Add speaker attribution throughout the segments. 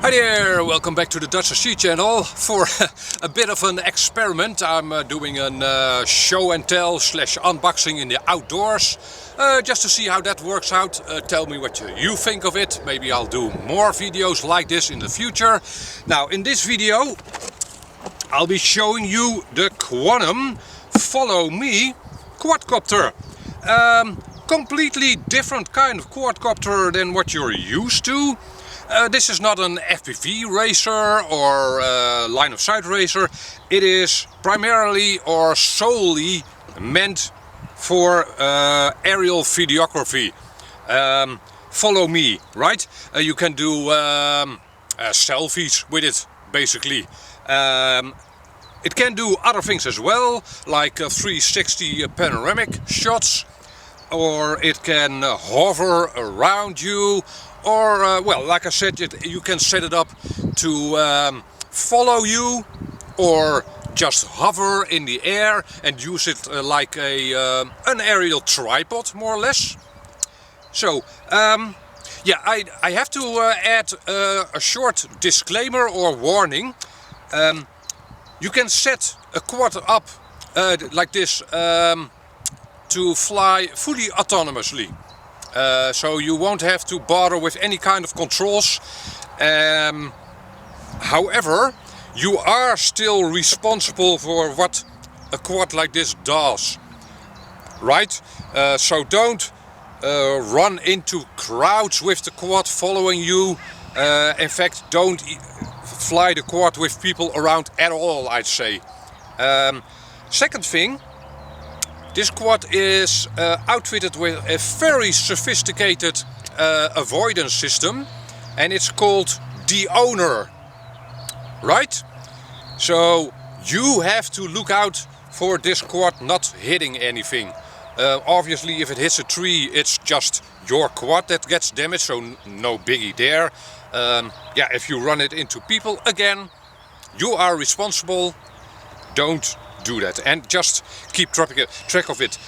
Speaker 1: Hi there, welcome back to the DutchRC channel. For a bit of an experiment, I'm doing a show and tell / unboxing in the outdoors. Just to see how that works out. Tell me what you think of it. Maybe I'll do more videos like this in the future. Now in this video I'll be showing you the Quanum FollowMe Quadcopter. Completely different kind of quadcopter than what you're used to. This is not an FPV racer or line of sight racer. It is primarily or solely meant for aerial videography. Follow me, right? You can do selfies with it, basically. It can do other things as well, like 360 panoramic shots, or it can hover around you. Or, well, like I said, you can set it up to follow you or just hover in the air and use it like an aerial tripod, more or less. So, yeah, I have to add a short disclaimer or warning. You can set a quad up like this to fly fully autonomously. So you won't have to bother with any kind of controls. However, you are still responsible for what a quad like this does, right? So don't run into crowds with the quad following you. In fact, don't fly the quad with people around at all, I'd say. Second thing, this quad is outfitted with a very sophisticated avoidance system, and it's called the owner, right? So you have to look out for this quad not hitting anything. Obviously, if it hits a tree, it's just your quad that gets damaged, so no biggie there. Yeah, if you run it into people, again, you are responsible. Don't do that, and just keep track of it.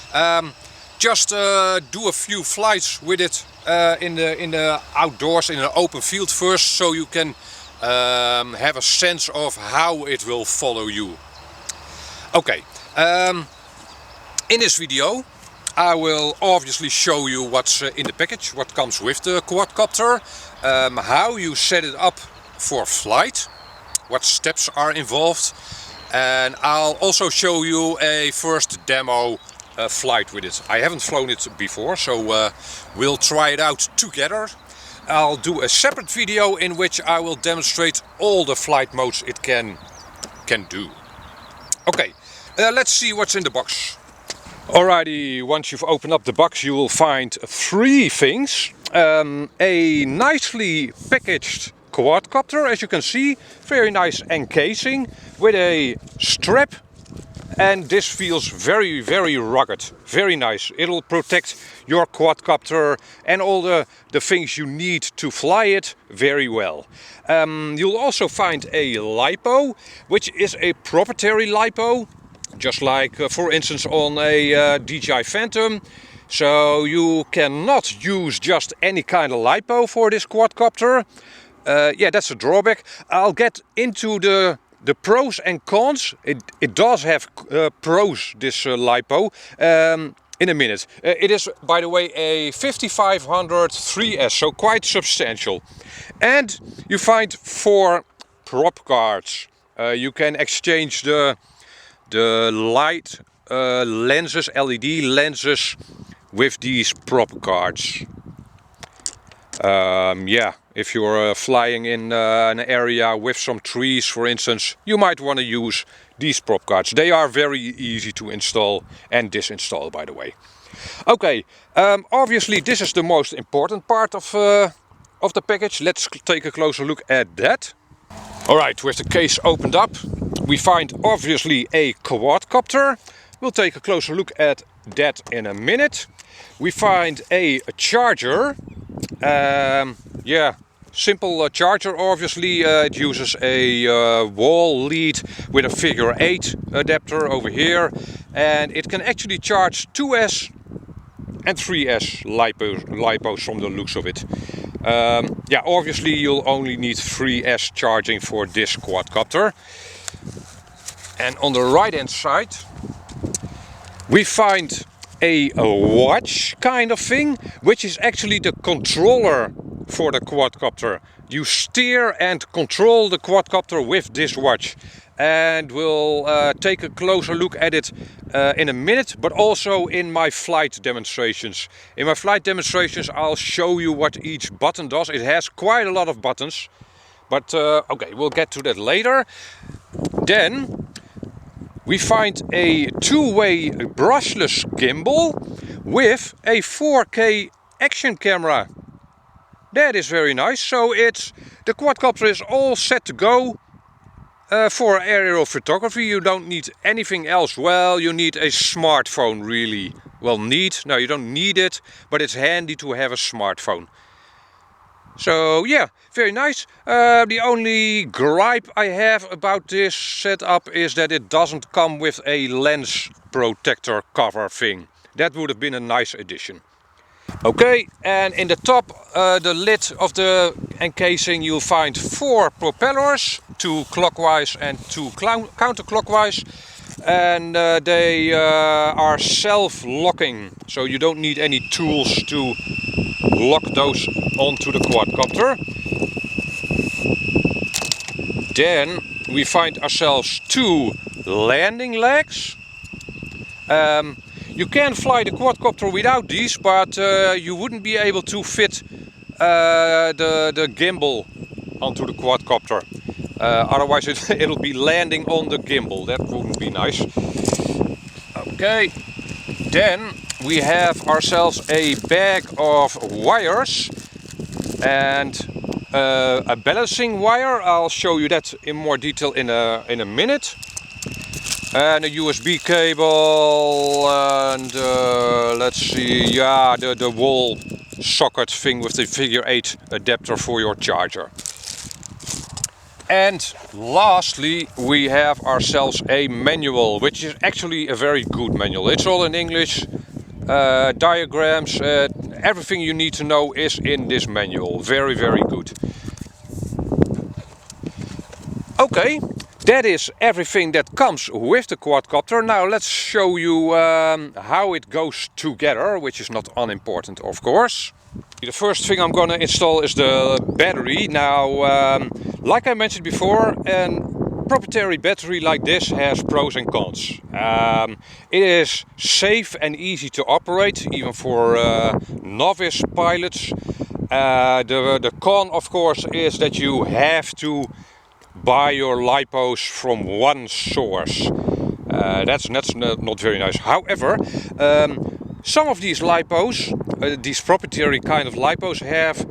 Speaker 1: Just do a few flights with it in the outdoors, in an open field first, so you can have a sense of how it will follow you. Okay, in this video I will obviously show you what's in the package, what comes with the quadcopter, how you set it up for flight, what steps are involved. And I'll also show you a first demo flight with it. I haven't flown it before, so we'll try it out together. I'll do a separate video in which I will demonstrate all the flight modes it can do. Okay, let's see what's in the box. Alrighty, once you've opened up the box you will find three things. A nicely packaged quadcopter, as you can see, very nice encasing with a strap, and this feels very rugged, very nice. It'll protect your quadcopter and all the things you need to fly it very well. You'll also find a Lipo, which is a proprietary Lipo, just like for instance on a DJI Phantom. So you cannot use just any kind of Lipo for this quadcopter. Yeah, that's a drawback. I'll get into the pros and cons. It does have pros, this Lipo, in a minute. It is, by the way, a 5500 3S, so quite substantial. And you find 4 prop cards. You can exchange the light lenses, LED lenses, with these prop cards. Yeah, if you're flying in an area with some trees, for instance, you might want to use these prop cards. They are very easy to install and disinstall, by the way. Okay, obviously this is the most important part of the package. Let's take a closer look at that. Alright, with the case opened up, we find obviously a quadcopter. We'll take a closer look at that in a minute. We find a charger. Yeah, simple charger, obviously. It uses a wall lead with a figure 8 adapter over here, and it can actually charge 2S and 3S lipos from the looks of it. Yeah, obviously you'll only need 3S charging for this quadcopter. And on the right hand side we find a watch kind of thing, which is actually the controller for the quadcopter. You steer and control the quadcopter with this watch, and we'll take a closer look at it in a minute, but also in my flight demonstrations. In my flight demonstrations I'll show you what each button does. It has quite a lot of buttons, but okay, we'll get to that later. Then we find a two-way brushless gimbal with a 4K action camera. That is very nice. So the quadcopter is all set to go for aerial photography. You don't need anything else. Well, you need a smartphone really. Well, no, you don't need it, but it's handy to have a smartphone. So yeah, very nice. The only gripe I have about this setup is that it doesn't come with a lens protector cover thing. That would have been a nice addition. Okay, and in the top, the lid of the encasing, you'll find 4 propellers, 2 clockwise and 2 counterclockwise. And they are self-locking, so you don't need any tools to lock those onto the quadcopter. Then we find ourselves 2 landing legs. You can fly the quadcopter without these, but you wouldn't be able to fit the gimbal onto the quadcopter. Otherwise it'll be landing on the gimbal. That wouldn't be nice. Okay, then we have ourselves a bag of wires and a balancing wire. I'll show you that in more detail in a minute. And a USB cable and let's see, yeah, the wall socket thing with the figure 8 adapter for your charger. And lastly, we have ourselves a manual, which is actually a very good manual. It's all in English, diagrams, everything you need to know is in this manual. Very, very good. Okay, that is everything that comes with the quadcopter. Now let's show you how it goes together, which is not unimportant, of course. The first thing I'm going to install is the battery. Now, like I mentioned before, a proprietary battery like this has pros and cons. It is safe and easy to operate, even for novice pilots. The con, of course, is that you have to buy your lipos from one source. That's not very nice. However, some of these lipos, these proprietary kind of lipos, have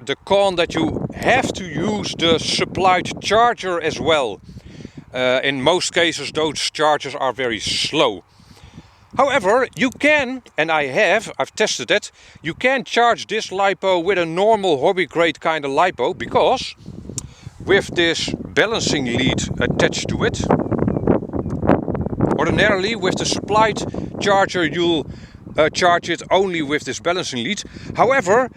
Speaker 1: the con that you have to use the supplied charger as well. In most cases those chargers are very slow. However, you can, and I've tested it, you can charge this lipo with a normal hobby grade kind of lipo, because with this balancing lead attached to it, ordinarily with the supplied charger you'll charge it only with this balancing lead. However,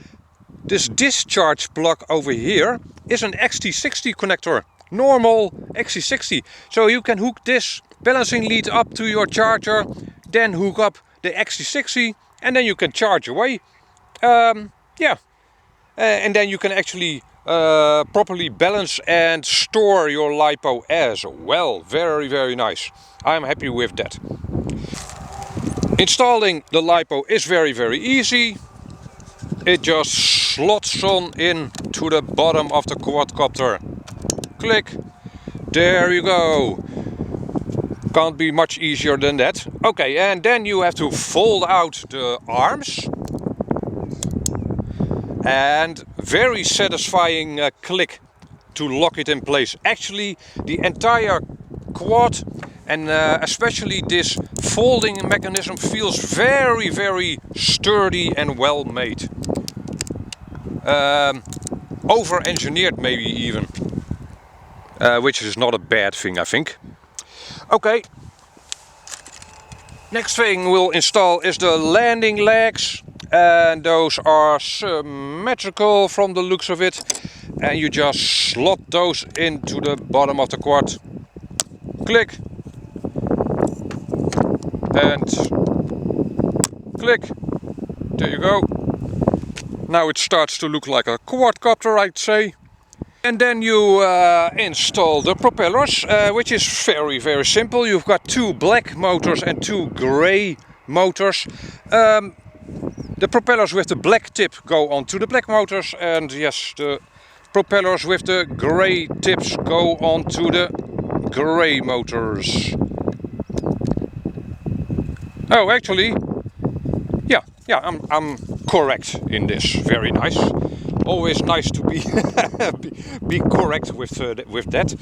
Speaker 1: this discharge plug over here is an XT60 connector, normal XT60. So you can hook this balancing lead up to your charger, then hook up the XT60, and then you can charge away. Yeah, and then you can actually properly balance and store your lipo as well. Very, very nice. I'm happy with that. Installing the lipo is very, very easy. It just slots on in to the bottom of the quadcopter. Click. There you go. Can't be much easier than that. Okay, and then you have to fold out the arms. And very satisfying click to lock it in place. Actually, the entire quad and especially this folding mechanism feels very, very sturdy and well made. Over-engineered maybe even. Which is not a bad thing, I think. Okay. Next thing we'll install is the landing legs. and those are symmetrical from the looks of it, and you just slot those into the bottom of the quad. Click and click. There you go. Now it starts to look like a quadcopter, I'd say. And then you install the propellers, which is very simple. You've got two black motors and two grey motors. The propellers with the black tip go onto the black motors, and yes, the propellers with the grey tips go onto the grey motors. Oh, actually, yeah, I'm correct in this. Very nice. Always nice to be be correct with that.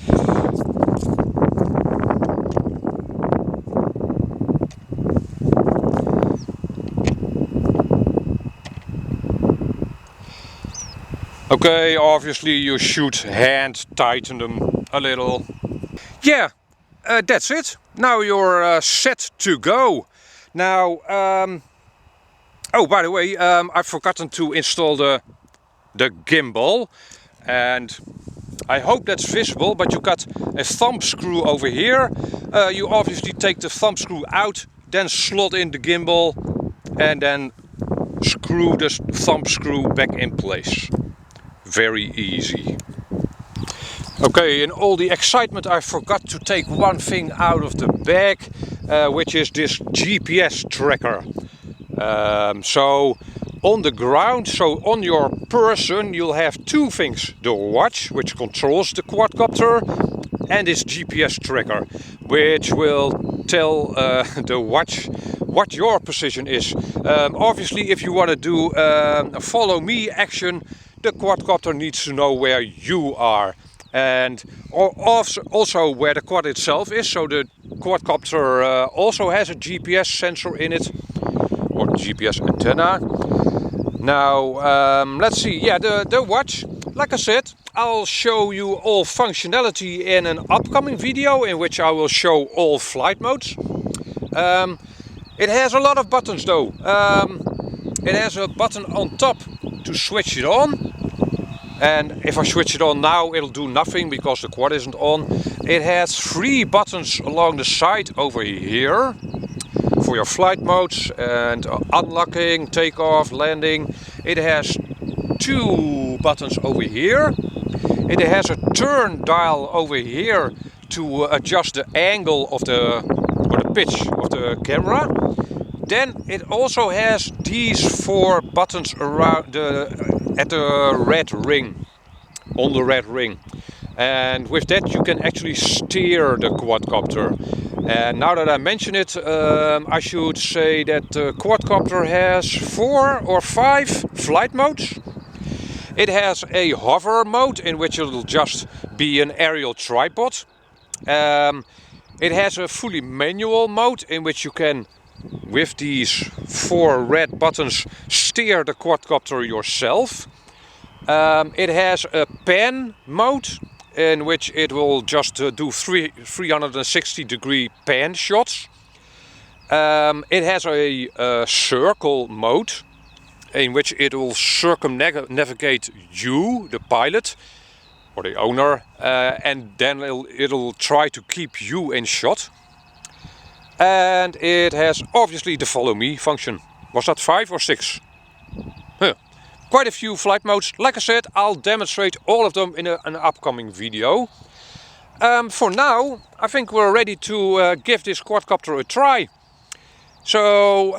Speaker 1: Okay, obviously you should hand tighten them a little. Yeah, that's it. Now you're set to go. Now, oh, by the way, I've forgotten to install the gimbal, and I hope that's visible, but you got a thumb screw over here. You obviously take the thumb screw out, then slot in the gimbal, and then screw the thumb screw back in place. Very easy. Okay, in all the excitement I forgot to take one thing out of the bag, which is this GPS tracker. So on the ground, so on your person, you'll have two things: the watch, which controls the quadcopter, and this GPS tracker, which will tell the watch what your position is. Obviously, if you want to do a follow me action, the quadcopter needs to know where you are, and also where the quad itself is. So the quadcopter also has a GPS sensor in it, or GPS antenna. Now let's see. Yeah, the watch, like I said, I'll show you all functionality in an upcoming video in which I will show all flight modes. It has a lot of buttons though. It has a button on top to switch it on, and if I switch it on now, it'll do nothing because the quad isn't on. It has 3 buttons along the side over here for your flight modes and unlocking, takeoff, landing. It has 2 buttons over here. It has a turn dial over here to adjust the angle of the pitch of the camera. Then it also has these 4 buttons around at the red ring, on the red ring. And with that you can actually steer the quadcopter. And now that I mention it, I should say that the quadcopter has 4 or 5 flight modes. It has a hover mode in which it'll just be an aerial tripod. It has a fully manual mode in which you can, with these 4 red buttons, steer the quadcopter yourself. It has a pan mode in which it will just do 360-degree pan shots. It has a circle mode in which it will circumnavigate you, the pilot or the owner, and then it'll try to keep you in shot. And it has obviously the follow me function. Was that 5 or 6? Huh. Quite a few flight modes. Like I said, I'll demonstrate all of them in an upcoming video. For now, I think we're ready to give this quadcopter a try. So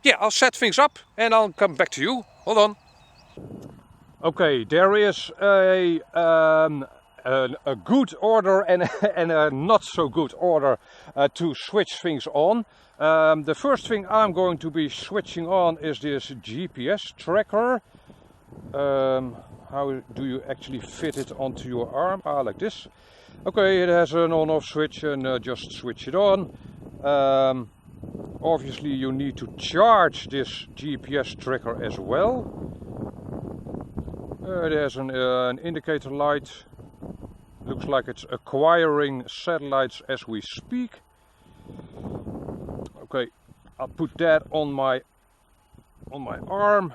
Speaker 1: yeah, I'll set things up and I'll come back to you. Hold on. Okay, there is a good order and a not so good order to switch things on. The first thing I'm going to be switching on is this GPS tracker. How do you actually fit it onto your arm? Like this. Okay, it has an on-off switch, and just switch it on. Obviously you need to charge this GPS tracker as well. It has an indicator light. Looks like it's acquiring satellites as we speak. Okay, I'll put that on my on my arm.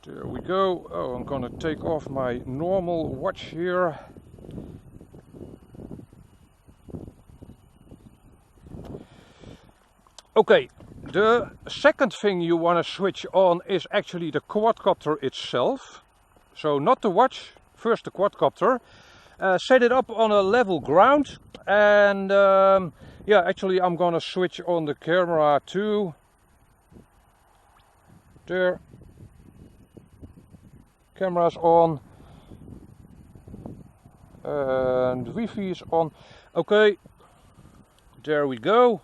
Speaker 1: There we go. Oh, I'm gonna take off my normal watch here. Okay, the second thing you want to switch on is actually the quadcopter itself. So not the watch, first the quadcopter. Set it up on a level ground, and yeah, actually I'm gonna switch on the camera too. There, camera's on, and Wi-Fi is on. Okay, there we go.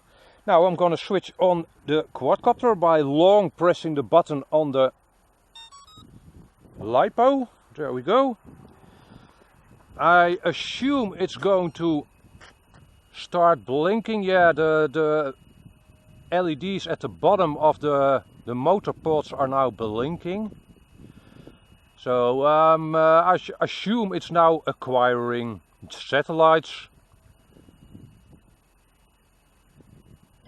Speaker 1: Now I'm gonna switch on the quadcopter by long pressing the button on the Lipo. There we go. I assume it's going to start blinking. Yeah, the LEDs at the bottom of the motor pods are now blinking. So I assume it's now acquiring satellites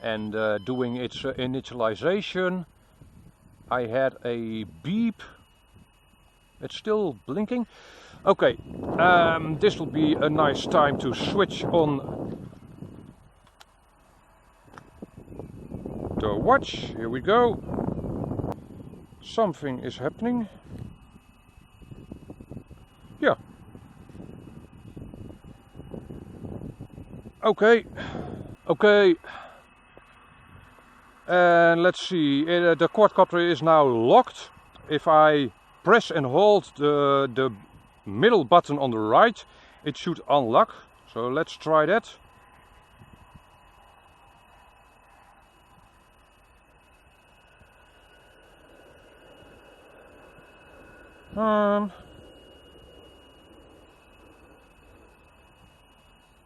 Speaker 1: and doing its initialization. I had a beep. It's still blinking. Okay, this will be a nice time to switch on the watch. Here we go. Something is happening. Yeah. Okay. Okay. And let's see. The quadcopter is now locked. If I press and hold the middle button on the right, it should unlock. So let's try that.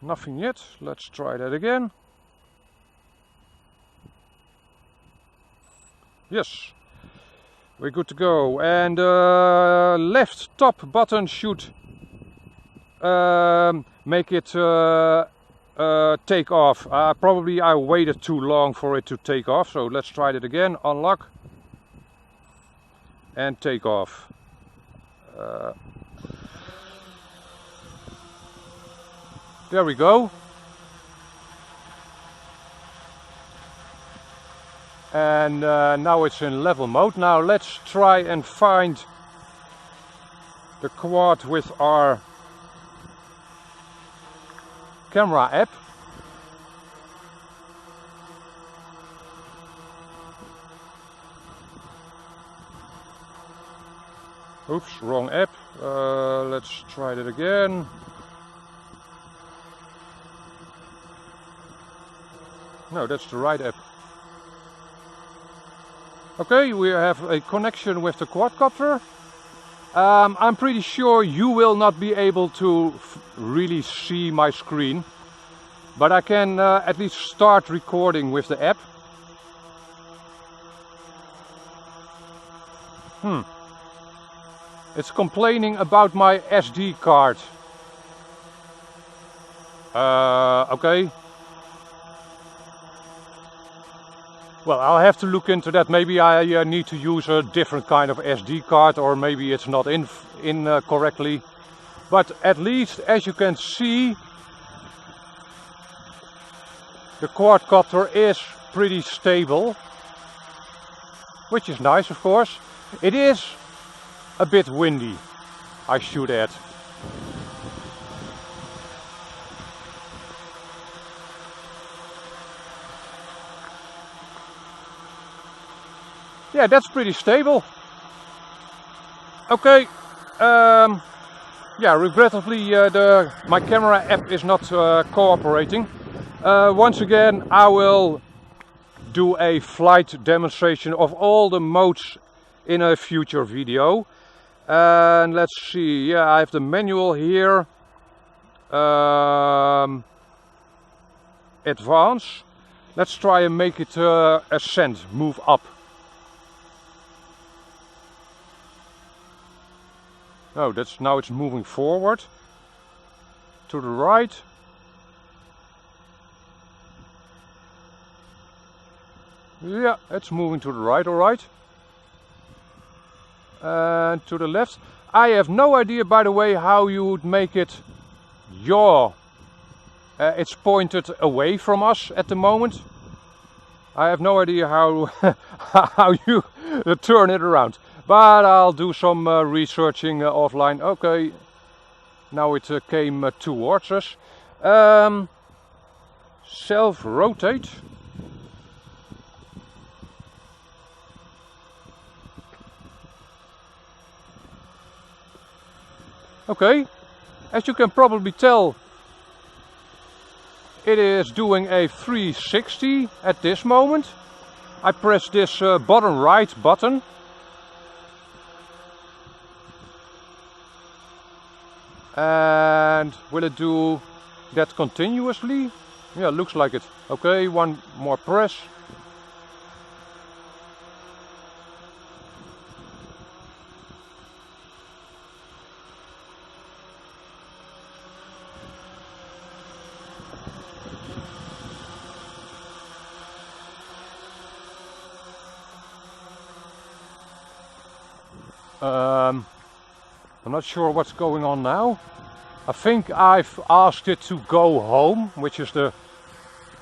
Speaker 1: Nothing yet. Let's try that again. Yes, we're good to go. And left top button should make it take off. Probably I waited too long for it to take off, so let's try that again. Unlock and take off. There we go. And now it's in level mode. Now let's try and find the quad with our camera app. Oops, wrong app. Let's try that again. No, that's the right app. Okay, we have a connection with the quadcopter. I'm pretty sure you will not be able to really see my screen, but I can at least start recording with the app. It's complaining about my SD card. Okay. Well, I'll have to look into that. Maybe I need to use a different kind of SD card, or maybe it's not in correctly. But at least, as you can see, the quadcopter is pretty stable, which is nice, of course. It is a bit windy, I should add. Yeah, that's pretty stable. Okay, yeah, regrettably my camera app is not cooperating. Once again, I will do a flight demonstration of all the modes in a future video. And let's see, yeah, I have the manual here. Advance. Let's try and make it ascend, move up. Oh, now it's moving forward to the right.
Speaker 2: Yeah, it's moving to the right, alright. And to the left. I have no idea, by the way, how you would make it yaw. It's pointed away from us at the moment. I have no idea how, how you turn it around. But I'll do some researching offline. Okay, now it came towards us. Self-rotate. Okay, as you can probably tell, it is doing a 360 at this moment. I press this bottom right button. And will it do that continuously? Yeah, looks like it. Okay, one more press. I'm not sure what's going on now. I think I've asked it to go home, which is the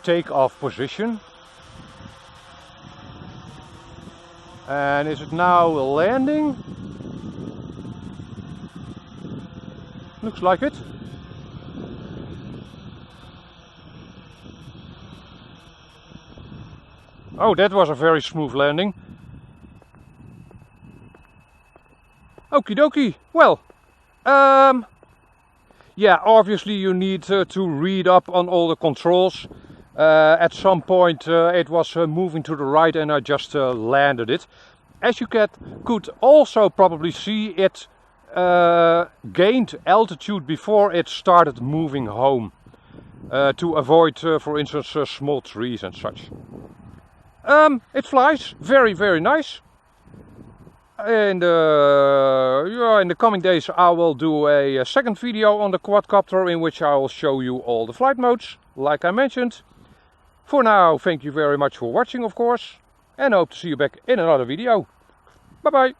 Speaker 2: takeoff position. And is it now landing? Looks like it. Oh, that was a very smooth landing. Okie dokie. Well, yeah, obviously you need to read up on all the controls. At some point it was moving to the right and I just landed it. As you could also probably see, it gained altitude before it started moving home. To avoid, for instance, small trees and such. It flies very, very nice. And in the coming days I will do a second video on the quadcopter in which I will show you all the flight modes, like I mentioned. For now, thank you very much for watching, of course, and hope to see you back in another video. Bye bye!